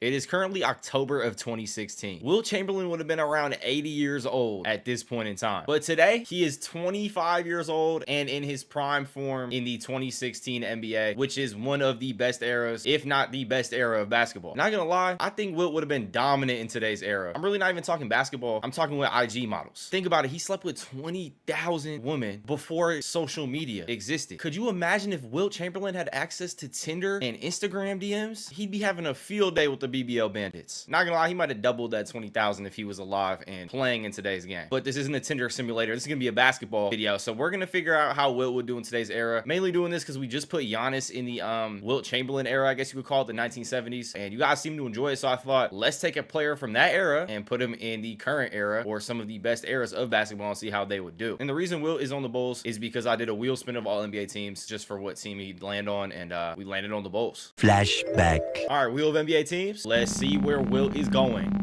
It is currently October of 2016. Wilt Chamberlain would have been around 80 years old at this point in time. But today, he is 25 years old and in his prime form in the 2016 NBA, which is one of the best eras, if not the best era of basketball. Not gonna lie, I think Wilt would have been dominant in today's era. I'm really not even talking basketball. I'm talking with IG models. Think about it. He slept with 20,000 women before social media existed. Could you imagine if Wilt Chamberlain had access to Tinder and Instagram DMs? He'd be having a field day with the BBL bandits. Not gonna lie, he might have doubled that 20,000 if he was alive and playing in today's game. But this isn't a Tinder simulator. This is gonna be a basketball video. So we're gonna figure out how Wilt would do in today's era. Mainly doing this because we just put Giannis in the Wilt Chamberlain era, I guess you could call it, the 1970s. And you guys seem to enjoy it. So I thought, let's take a player from that era and put him in the current era or some of the best eras of basketball and see how they would do. And the reason Wilt is on the Bulls is because I did a wheel spin of all NBA teams just for what team he'd land on, and we landed on the Bulls. Flashback. All right, wheel of NBA teams. Let's see where Wilt is going.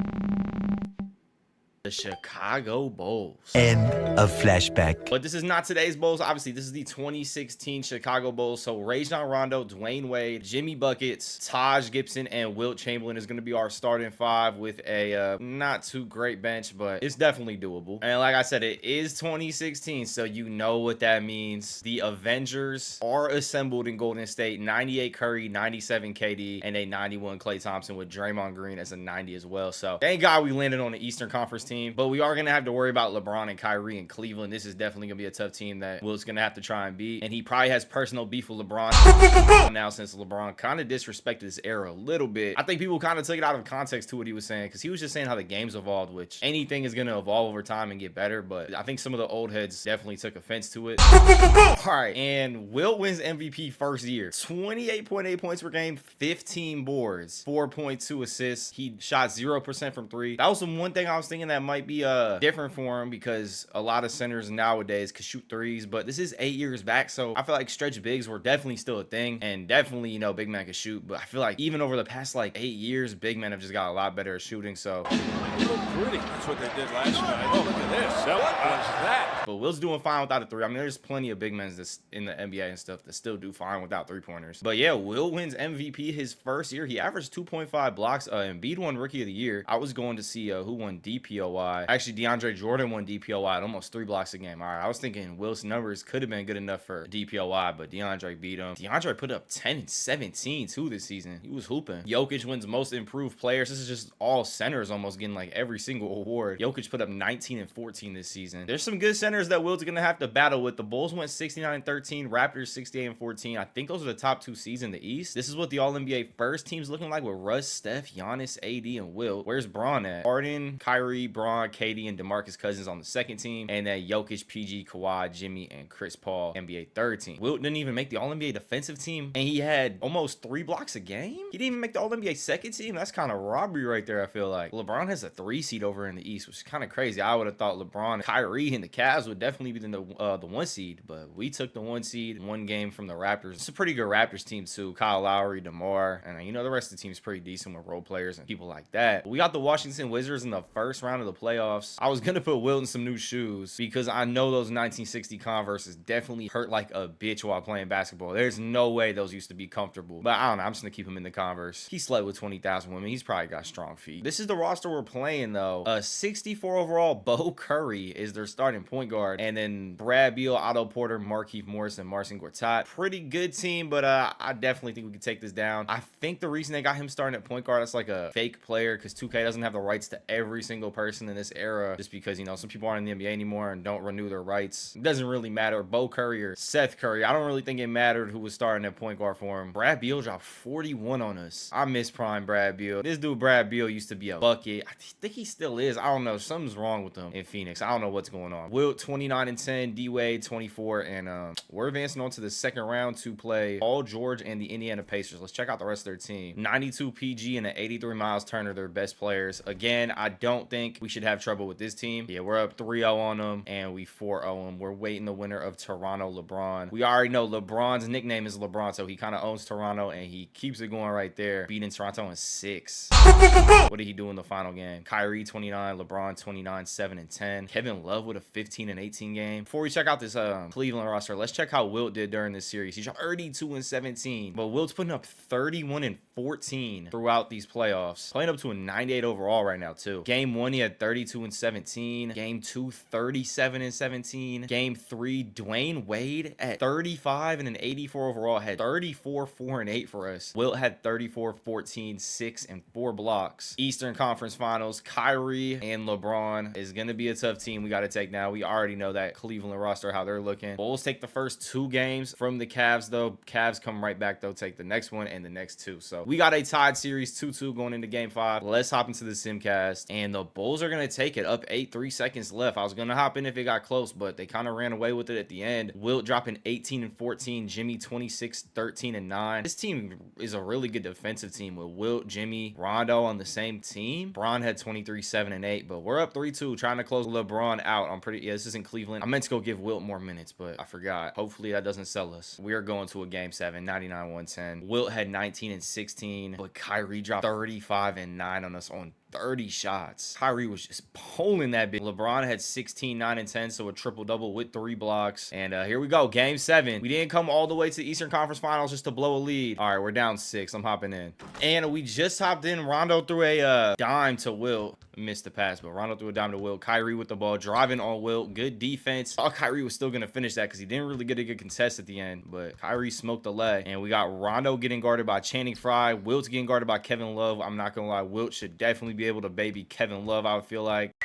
The Chicago Bulls. End of flashback. But this is not today's Bulls. Obviously, this is the 2016 Chicago Bulls. So Rajon Rondo, Dwayne Wade, Jimmy Buckets, Taj Gibson, and Wilt Chamberlain is going to be our starting five with a not too great bench, but it's definitely doable. And like I said, it is 2016, so you know what that means. The Avengers are assembled in Golden State. 98 Curry, 97 KD, and a 91 Klay Thompson with Draymond Green as a 90 as well. So thank God we landed on the Eastern Conference team. But we are going to have to worry about LeBron and Kyrie in Cleveland. This is definitely going to be a tough team that Wilt's going to have to try and beat. And he probably has personal beef with LeBron now, since LeBron kind of disrespected this era a little bit. I think people kind of took it out of context to what he was saying, because he was just saying how the game's evolved, which anything is going to evolve over time and get better. But I think some of the old heads definitely took offense to it. All right, and Wilt wins MVP first year. 28.8 points per game, 15 boards, 4.2 assists. He shot 0% from three. That was the one thing I was thinking that might be different for him, because a lot of centers nowadays could shoot threes, but this is 8 years back, so I feel like stretch bigs were definitely still a thing, and definitely, you know, big men could shoot. But I feel like even over the past like 8 years, big men have just got a lot better at shooting. So pretty. That's what they did last night. Oh, look at this. What was that? But Wilt's doing fine without a three. I mean, there's plenty of big men that's in the NBA and stuff that still do fine without three-pointers. But yeah, Wilt wins MVP his first year. He averaged 2.5 blocks. Embiid won Rookie of the Year. I was going to see who won DPOY. Actually, DeAndre Jordan won DPOY at almost 3 blocks a game. All right, I was thinking Wilt's numbers could have been good enough for DPOY, but DeAndre beat him. DeAndre put up 10 and 17 too this season. He was hooping. Jokic wins Most Improved Players. This is just all centers almost getting like every single award. Jokic put up 19 and 14 this season. There's some good centers that Wilt's gonna have to battle with. The Bulls went 69 and 13, Raptors 68 and 14. I think those are the top 2 seeds in the East. This is what the All-NBA first team's looking like with Russ, Steph, Giannis, AD, and Wilt. Where's Braun at? Harden, Kyrie, Braun, KD, and DeMarcus Cousins on the second team, and then Jokic, PG, Kawhi, Jimmy, and Chris Paul, NBA third team. Wilt didn't even make the All-NBA defensive team, and he had almost 3 blocks a game. He didn't even make the All-NBA second team. That's kind of robbery right there, I feel like. LeBron has a 3 seed over in the East, which is kind of crazy. I would have thought LeBron, Kyrie, and the Cavs would definitely be the 1 seed, but we took the 1 seed, 1 game from the Raptors. It's a pretty good Raptors team too. Kyle Lowry, DeMar, and you know the rest of the team's pretty decent with role players and people like that. But we got the Washington Wizards in the first round of the playoffs. I was gonna put Wilt in some new shoes because I know those 1960 Converses definitely hurt like a bitch while playing basketball. There's no way those used to be comfortable, but I don't know. I'm just gonna keep him in the Converse. He slept with 20,000 women. He's probably got strong feet. This is the roster we're playing though. 64 overall, Bo Curry is their starting point guard, and then Brad Beal, Otto Porter, Markieff Morris, and Marcin Gortat. Pretty good team, but I definitely think we could take this down. I think the reason they got him starting at point guard, that's like a fake player, because 2K doesn't have the rights to every single person in this era, just because, you know, some people aren't in the NBA anymore and don't renew their rights. It doesn't really matter. Bo Curry or Seth Curry, I don't really think it mattered who was starting at point guard for him. Brad Beal dropped 41 on us. I miss prime Brad Beal. This dude Brad Beal used to be a bucket. I think he still is. I don't know. Something's wrong with him in Phoenix. I don't know what's going on. Wilt 29 and 10, D-Wade 24, and we're advancing on to the second round to play Paul George and the Indiana Pacers. Let's check out the rest of their team. 92 PG and an 83 Miles Turner, their best players. Again, I don't think we should have trouble with this team. Yeah, we're up 3-0 on them, and we 4-0 them. We're waiting the winner of Toronto LeBron. We already know LeBron's nickname is LeBron, so he kind of owns Toronto, and he keeps it going right there, beating Toronto in 6. What did he do in the final game? Kyrie 29, LeBron 29, 7 and 10. Kevin Love with a 15 and 18 game. Before we check out this Cleveland roster, let's check how Wilt did during this series. He shot 32 and 17, but Wilt's putting up 31 and 14 throughout these playoffs, playing up to a 98 overall right now too. Game 1 he had 32 and 17. Game 2 37 and 17. Game 3 Dwayne Wade at 35 and an 84 overall had 34 4 and 8 for us. Wilt had 34 14 6 and 4 blocks. Eastern Conference Finals, Kyrie and LeBron is gonna be a tough team we got to take now. We already know that Cleveland roster, how they're looking. Bulls take the first 2 games from the Cavs though. Cavs come right back though, take the next one and the next 2. So we got a tied series 2-2 going into game 5. Let's hop into the simcast, and the Bulls are gonna take it up 8, 3 seconds left. I was gonna hop in if it got close, but they kind of ran away with it at the end. Wilt dropping 18 and 14, Jimmy 26 13 and 9. This team is a really good defensive team with Wilt, Jimmy, Rondo on the same team. Bron had 23 7 and 8, but we're up 3-2 trying to close LeBron out. This isn't Cleveland. I meant to go give Wilt more minutes, but I forgot. Hopefully that doesn't sell us. We are going to a game 7, 99-110. Wilt had 19 and 16, but Kyrie dropped 35 and 9 on us on 30 shots. Kyrie was just pulling that big. LeBron had 16, 9 and 10, so a triple-double with 3 blocks. And here we go, game 7. We didn't come all the way to the Eastern Conference Finals just to blow a lead. All right, we're down 6. I'm hopping in. And we just hopped in. Rondo threw a dime to Wilt. Missed the pass, but Rondo threw a dime to Wilt. Kyrie with the ball, driving on Wilt. Good defense. Thought Kyrie was still going to finish that because he didn't really get a good contest at the end, but Kyrie smoked the leg. And we got Rondo getting guarded by Channing Frye. Wilt's getting guarded by Kevin Love. I'm not going to lie. Wilt should definitely be able to baby Kevin Love, I would feel like.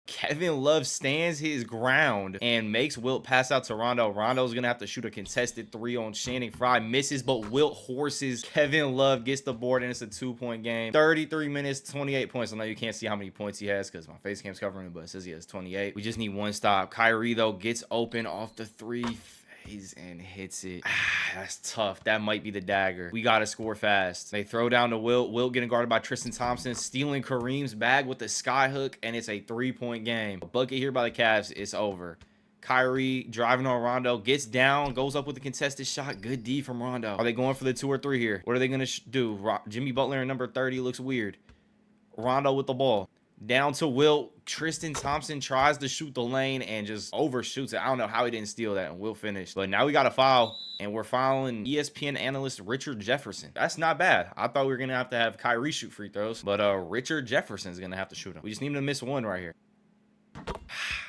Kevin Love stands his ground and makes Wilt pass out to Rondo. Rondo's going to have to shoot a contested 3 on Channing Frye. Misses, but Wilt horses. Kevin Love gets the board, and it's a 2-point game. 33 minutes, 28 points. I know you can't see how many points he has because my face cam's covering it, but it says he has 28. We just need 1 stop. Kyrie, though, gets open off the 3. And hits it. That's tough. That might be the dagger. We gotta score fast. They throw down to Wilt. Wilt getting guarded by Tristan Thompson, stealing Kareem's bag with the sky hook, and it's a 3-point game. A bucket here by the Cavs. It's over. Kyrie driving on Rondo, gets down, goes up with a contested shot. Good D from Rondo. Are they going for the 2 or 3 here? What are they gonna do? Jimmy Butler in number 30 looks weird. Rondo with the ball. Down to Wilt. Tristan Thompson tries to shoot the lane and just overshoots it. I don't know how he didn't steal that, and Wilt finish. But now we got a foul, and we're fouling ESPN analyst Richard Jefferson. That's not bad. I thought we were going to have Kyrie shoot free throws, but Richard Jefferson's going to have to shoot them. We just need him to miss 1 right here.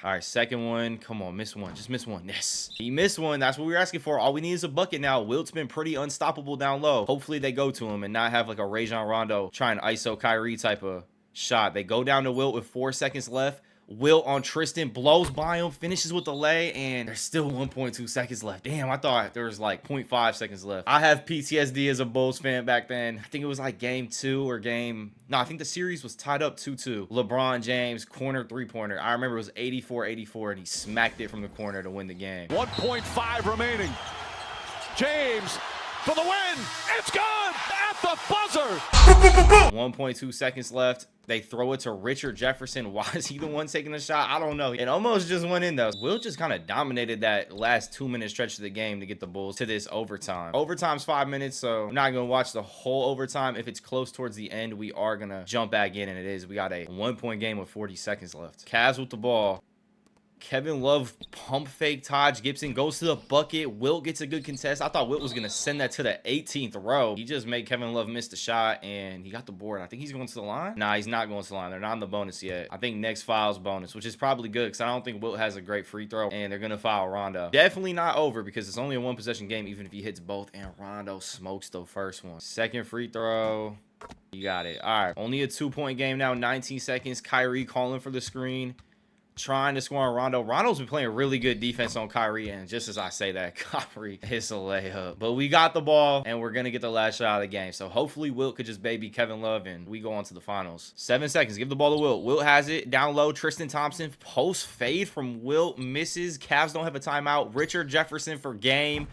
All right, second one. Come on, miss 1. Just miss 1. Yes. He missed 1. That's what we were asking for. All we need is a bucket now. Wilt's been pretty unstoppable down low. Hopefully they go to him and not have like a Rajon Rondo trying to ISO Kyrie type of shot. They go down to Wilt with 4 seconds left. Wilt on Tristan, blows by him, finishes with the lay, and there's still 1.2 seconds left. Damn, I thought there was like 0.5 seconds left. I have PTSD as a Bulls fan back then. I think it was like game 2 or I think the series was tied up 2-2. LeBron James, corner 3-pointer. I remember it was 84-84, and he smacked it from the corner to win the game. 1.5 remaining. James for the win. It's gone at the buzzer. 1.2 seconds left. They throw it to Richard Jefferson. Why is he the one taking the shot? I don't know. It almost just went in though. Wilt just kind of dominated that last 2-minute stretch of the game to get the Bulls to this overtime. Overtime's 5 minutes, so I'm not going to watch the whole overtime. If it's close towards the end, we are going to jump back in, and it is. We got a 1-point game with 40 seconds left. Cavs with the ball. Kevin Love pump fake. Taj Gibson goes to the bucket. Wilt gets a good contest. I thought Wilt was going to send that to the 18th row. He just made Kevin Love miss the shot, and he got the board. I think he's going to the line. Nah, he's not going to the line. They're not in the bonus yet. I think next foul's bonus, which is probably good because I don't think Wilt has a great free throw, and they're going to foul Rondo. Definitely not over because it's only a 1-possession game, even if he hits both, and Rondo smokes the first one. Second free throw. You got it. All right. Only a 2-point game now. 19 seconds. Kyrie calling for the screen. Trying to score on Rondo. Rondo's been playing really good defense on Kyrie, and just as I say that, Kyrie hits a layup. But we got the ball, and we're going to get the last shot of the game. So hopefully Wilt could just baby Kevin Love, and we go on to the finals. 7 seconds. Give the ball to Wilt. Wilt has it. Down low, Tristan Thompson. Post fade from Wilt. Misses. Cavs don't have a timeout. Richard Jefferson for game.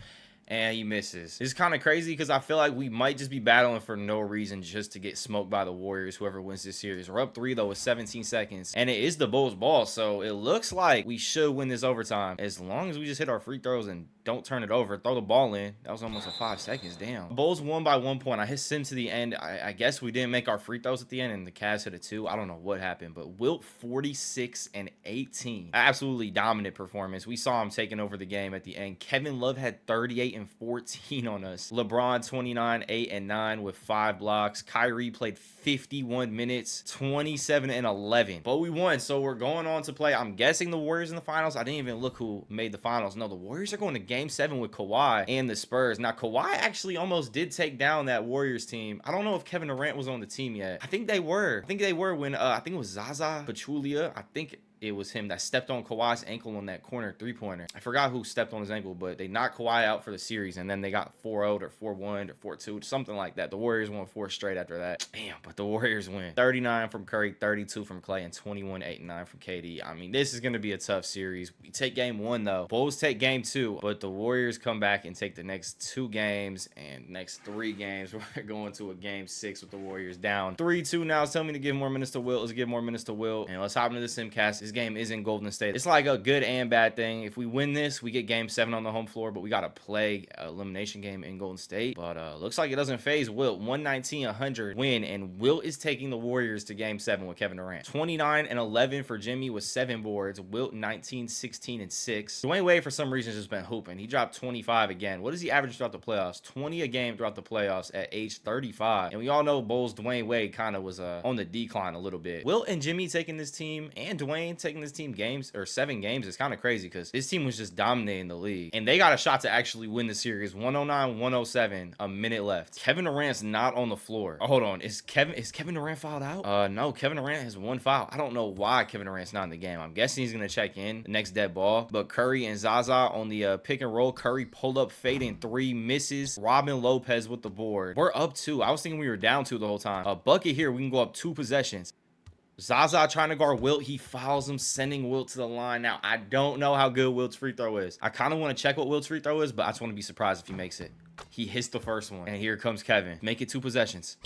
And he misses. It's kind of crazy because I feel like we might just be battling for no reason just to get smoked by the Warriors, whoever wins this series. We're up 3 though with 17 seconds. And it is the Bulls ball. So it looks like we should win this overtime as long as we just hit our free throws and don't turn it over. Throw the ball in. That was almost a 5 seconds. Damn. Bulls won by 1 point. I hit Sim to the end. I guess we didn't make our free throws at the end and the Cavs hit a 2. I don't know what happened, but Wilt 46 and 18. Absolutely dominant performance. We saw him taking over the game at the end. Kevin Love had 38 and 14 on us. LeBron 29, 8 and 9 with 5 blocks. Kyrie played 51 minutes, 27 and 11. But we won, so we're going on to play. I'm guessing the Warriors in the finals. I didn't even look who made the finals. No, the Warriors are going to game 7 with Kawhi and the Spurs. Now, Kawhi actually almost did take down that Warriors team. I don't know if Kevin Durant was on the team yet. I think they were. When I think it was Zaza Pachulia. I think it was him that stepped on Kawhi's ankle on that corner three-pointer. I forgot who stepped on his ankle, but they knocked Kawhi out for the series, and then they got 4-0 or 4-1 or 4-2, something like that. The Warriors won 4 straight after that. Damn, but the Warriors win. 39 from Curry, 32 from Clay, and 21, 8, and 9 from KD. I mean, this is going to be a tough series. We take game 1, though. Bulls take game 2, but the Warriors come back and take the next 2 games, and next 3 games, we're going to a game 6 with the Warriors down 3-2 now. Tell me to give more minutes to Wilt. Let's give more minutes to Wilt, and let's hop into the Simcast. This game is in Golden State. It's like a good and bad thing. If we win this, we get game 7 on the home floor, but we got to play an elimination game in Golden State. But looks like it doesn't phase Wilt. 119-100 win, and Wilt is taking the Warriors to game 7 with Kevin Durant. 29 and 11 for Jimmy with 7 boards. Wilt 19, 16, and 6. Dwayne Wade for some reason has just been hooping. He dropped 25 again. What does he average throughout the playoffs? 20 a game throughout the playoffs at age 35. And we all know Bulls Dwayne Wade kind of was on the decline a little bit. Wilt and Jimmy taking this team, and Dwayne taking this team games or 7 games is kind of crazy because this team was just dominating the league, and they got a shot to actually win the series. 109-107, a minute left. Kevin Durant's not on the floor. Oh, hold on, is Kevin Durant fouled out? No, Kevin Durant has 1 foul. I don't know why Kevin Durant's not in the game. I'm guessing he's gonna check in the next dead ball. But Curry and Zaza on the pick and roll. Curry pulled up fading 3, misses. Robin Lopez with the board. We're up 2. I was thinking we were down 2 the whole time. A bucket here, we can go up 2 possessions. Zaza trying to guard Wilt. He fouls him, sending Wilt to the line. Now, I don't know how good Wilt's free throw is. I kind of want to check what Wilt's free throw is, but I just want to be surprised if he makes it. He hits the first one, and here comes Kevin. Make it 2 possessions.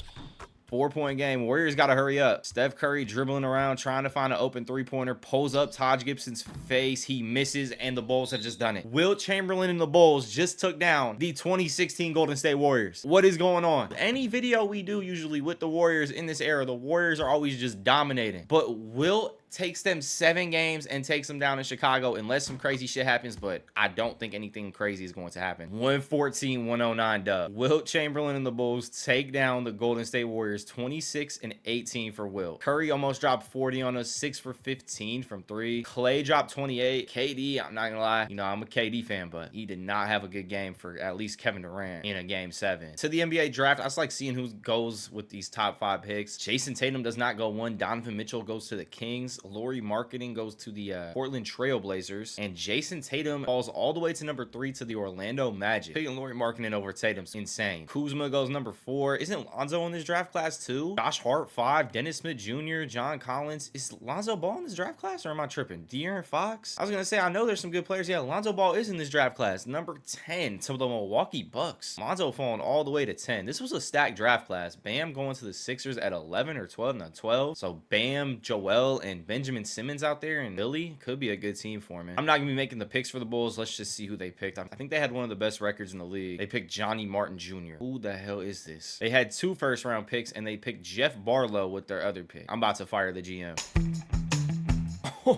4-point game. Warriors got to hurry up. Steph Curry dribbling around, trying to find an open 3-pointer. Pulls up Taj Gibson's face. He misses, and the Bulls have just done it. Wilt Chamberlin and the Bulls just took down the 2016 Golden State Warriors. What is going on? Any video we do usually with the Warriors in this era, the Warriors are always just dominating. But Wilt takes them 7 games and takes them down in Chicago unless some crazy shit happens, but I don't think anything crazy is going to happen. 114-109 dub. Wilt Chamberlain and the Bulls take down the Golden State Warriors 26 and 18 for Wilt. Curry almost dropped 40 on us, 6 for 15 from 3. Clay dropped 28. KD, I'm not gonna lie, you know, I'm a KD fan, but he did not have a good game for at least Kevin Durant in a game 7. To the NBA draft, I just like seeing who goes with these top 5 picks. Jason Tatum does not go 1. Donovan Mitchell goes to the Kings. Laurie Marketing goes to the Portland Trail Blazers, and Jason Tatum falls all the way to number 3 to the Orlando Magic. Picking Laurie Marketing over Tatum's insane. Kuzma goes number 4. Isn't Lonzo in this draft class too? Josh Hart 5. Dennis Smith Jr. John Collins. Is Lonzo Ball in this draft class, or am I tripping? De'Aaron Fox. I was gonna say I know there's some good players. Yeah, Lonzo Ball is in this draft class. Number 10 to the Milwaukee Bucks. Lonzo falling all the way to 10. This was a stacked draft class. Bam going to the Sixers at 11 or 12, not 12. So Bam, Joel, and Benjamin Simmons out there in Philly could be a good team for me. I'm not gonna be making the picks for the Bulls. Let's just see who they picked. I think they had one of the best records in the league. They picked Johnny Martin Jr. Who the hell is this? They had 2 first-round picks, and they they picked Jeff Barlow with their other pick. I'm about to fire the GM.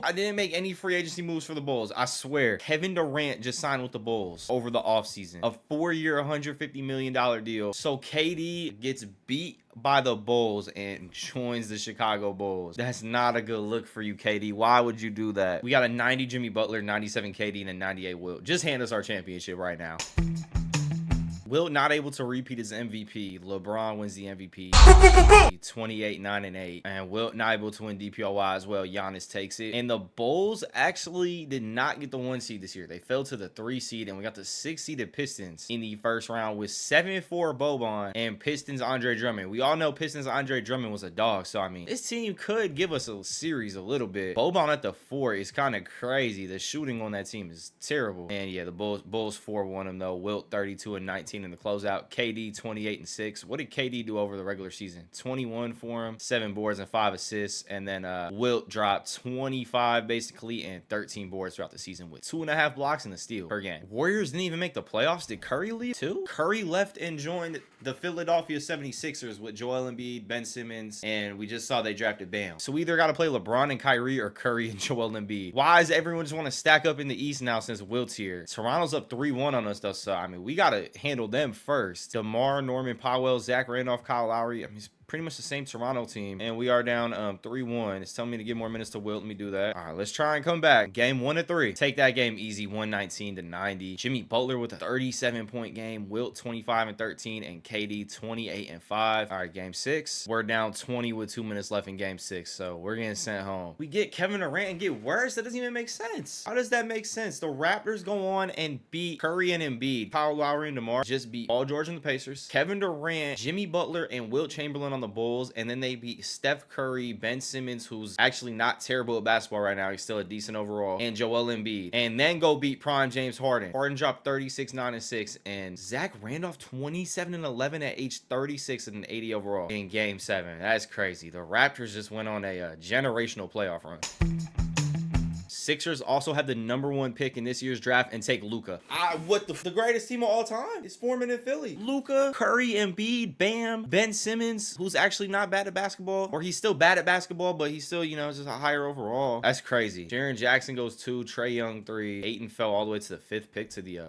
I didn't make any free agency moves for the Bulls. I swear. Kevin Durant just signed with the Bulls over the offseason. A 4-year, $150 million deal. So KD gets beat by the Bulls and joins the Chicago Bulls. That's not a good look for you, KD. Why would you do that? We got a 90 Jimmy Butler, 97 KD, and a 98 Wilt. Just hand us our championship right now. Wilt not able to repeat his MVP. LeBron wins the MVP. 28, 9, and 8. And Wilt not able to win DPOY as well. Giannis takes it. And the Bulls actually did not get the 1 seed this year. They fell to the 3 seed, and we got the 6 seeded Pistons in the first round with 7-4 Boban and Pistons Andre Drummond. We all know Pistons Andre Drummond was a dog, so I mean, this team could give us a series a little bit. Boban at the 4 is kind of crazy. The shooting on that team is terrible. And yeah, the Bulls 4-1 them though. Wilt 32 and 19 in the closeout. KD 28 and 6. What did KD do over the regular season? 21 for him, 7 boards and 5 assists. And then Wilt dropped 25 basically and 13 boards throughout the season with 2.5 blocks and a steal per game. Warriors didn't even make the playoffs. Did Curry leave too? Curry left and joined the Philadelphia 76ers with Joel Embiid, Ben Simmons, and we just saw they drafted Bam. So we either got to play LeBron and Kyrie or Curry and Joel Embiid. Why does everyone just want to stack up in the East now since Wilt's here? Toronto's up 3-1 on us though, so I mean, we got to handle them first. DeMar, Norman Powell, Zach Randolph, Kyle Lowry. I mean, it's pretty much the same Toronto team, and we are down 3-1. It's telling me to give more minutes to Wilt. Let me do that. All right, let's try and come back. Game 1 of 3. Take that game easy, 119 to 90. Jimmy Butler with a 37-point game. Wilt 25 and 13, and KD 28 and 5. All right, game 6. We're down 20 with 2 minutes left in game 6, so we're getting sent home. We get Kevin Durant and get worse. That doesn't even make sense. How does that make sense? The Raptors go on and beat Curry and Embiid. Kyle Lowry and DeMar just beat Paul George and the Pacers. Kevin Durant, Jimmy Butler, and Wilt Chamberlin on the Bulls, and then they beat Steph Curry, Ben Simmons, who's actually not terrible at basketball right now. He's still a decent overall, and Joel Embiid, and then go beat prime James Harden. Harden dropped 36, 9, and 6, and Zach Randolph 27 and 11 at age 36 and an 80 overall in game 7. That's crazy. The Raptors just went on a generational playoff run. Sixers also had the #1 pick in this year's draft and take Luka. What the greatest team of all time is forming in Philly. Luka, Curry, Embiid, Bam, Ben Simmons, who's actually not bad at basketball, or he's still bad at basketball, but he's still, you know, just a higher overall. That's crazy. Jaren Jackson goes 2, Trae Young 3. Ayton fell all the way to the 5th pick to the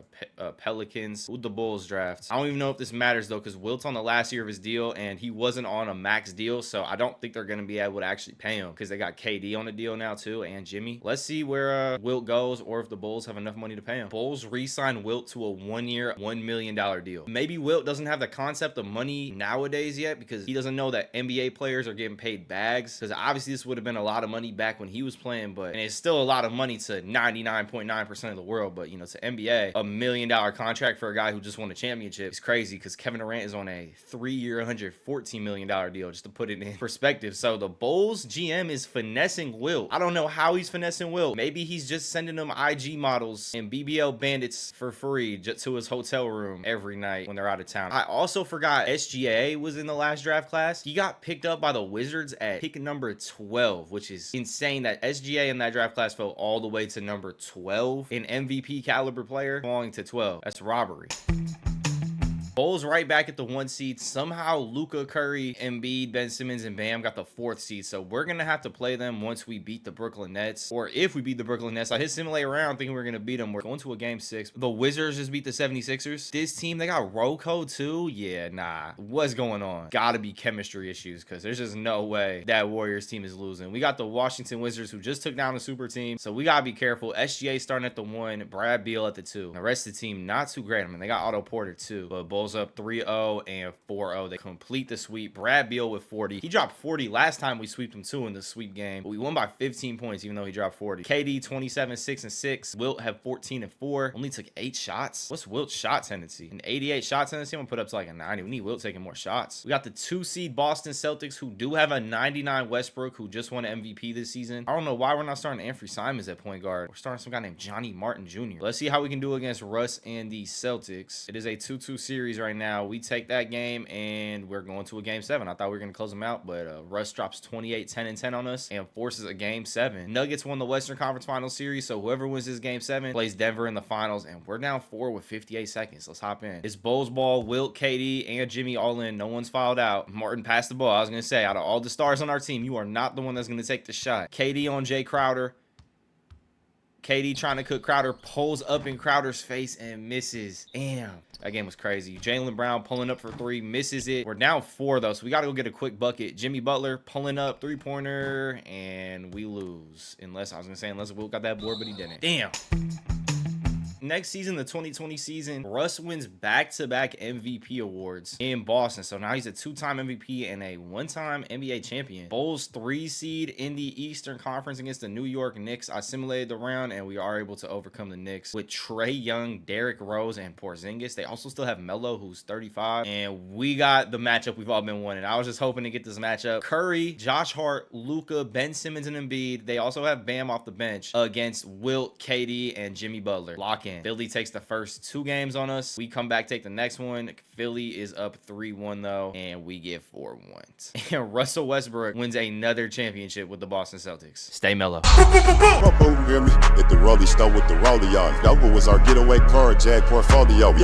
Pelicans. Who'd the Bulls draft? I don't even know if this matters though, because Wilt's on the last year of his deal and he wasn't on a max deal, so I don't think they're gonna be able to actually pay him because they got KD on the deal now too, and Jimmy. Let's see where Wilt goes, or if the Bulls have enough money to pay him. Bulls re-sign Wilt to a 1-year, $1 million deal. Maybe Wilt doesn't have the concept of money nowadays yet because he doesn't know that NBA players are getting paid bags, because obviously this would have been a lot of money back when he was playing, but and it's still a lot of money to 99.9% of the world, but you know, to NBA, $1 million contract for a guy who just won a championship is crazy, because Kevin Durant is on a 3-year, $114 million deal, just to put it in perspective. So the Bulls GM is finessing Wilt. I don't know how he's finessing Wilt. Maybe he's just sending them IG models and BBL bandits for free just to his hotel room every night when they're out of town. I also forgot SGA was in the last draft class. He got picked up by the Wizards at pick number 12, which is insane that SGA in that draft class fell all the way to number 12. An MVP caliber player falling to 12. That's robbery. Bulls right back at the 1 seed. Somehow Luka, Curry, Embiid, Ben Simmons, and Bam got the 4th seed. So we're going to have to play them once we beat the Brooklyn Nets. Or if we beat the Brooklyn Nets. I hit simulate around thinking we're going to beat them. We're going to a game 6. The Wizards just beat the 76ers. This team, they got Rocco too? Yeah, nah. What's going on? Gotta be chemistry issues, because there's just no way that Warriors team is losing. We got the Washington Wizards, who just took down the super team. So we got to be careful. SGA starting at the 1. Brad Beal at the 2. The rest of the team, not too great. I mean, they got Otto Porter too. But Bulls up 3-0 and 4-0. They complete the sweep. Brad Beal with 40. He dropped 40 last time we sweeped him too in the sweep game, but we won by 15 points even though he dropped 40. KD 27, 6 and 6. Wilt have 14 and 4. Only took 8 shots. What's Wilt's shot tendency? An 88 shot tendency. I'm gonna put up to like a 90. We need Wilt taking more shots. We got the 2 seed Boston Celtics, who do have a 99 Westbrook, who just won an MVP this season. I don't know why we're not starting Anthony Simons at point guard. We're starting some guy named Johnny Martin Jr. Let's see how we can do against Russ and the Celtics. It is a 2-2 series right now. We take that game and we're going to a game 7. I thought we were going to close them out, but Russ drops 28, 10 and 10 on us and forces a game 7. Nuggets won the Western Conference Finals series, so whoever wins this game 7 plays Denver in the finals, and we're down 4 with 58 seconds. Let's hop in. It's Bulls ball. Wilt, KD, and Jimmy all in. No one's fouled out. Martin passed the ball. I was going to say, out of all the stars on our team, you are not the one that's going to take the shot. KD on Jay Crowder. KD trying to cook Crowder, pulls up in Crowder's face and misses. Damn. That game was crazy. Jaylen Brown pulling up for 3, misses it. We're down 4 though, so we got to go get a quick bucket. Jimmy Butler pulling up, 3-pointer, and we lose. Unless Wilt got that board, but he didn't. Damn. next season, the 2020 season, Russ wins back-to-back MVP awards in Boston. So now he's a 2-time MVP and a 1-time NBA champion. Bulls 3 seed in the Eastern Conference against the New York Knicks. I simulated the round and we are able to overcome the Knicks with Trae Young, Derrick Rose, and Porzingis. They also still have Melo, who's 35. And we got the matchup we've all been wanting. I was just hoping to get this matchup. Curry, Josh Hart, Luka, Ben Simmons, and Embiid. They also have Bam off the bench against Wilt, KD, and Jimmy Butler. Lock in. Philly takes the first 2 games on us. We come back, take the next one. Philly is up 3-1 though, and we get 4 wins. And Russell Westbrook wins another championship with the Boston Celtics. Stay mellow. Hit the Rolling Stone with the Rollie on. Nova was our getaway car, Jag portfolio.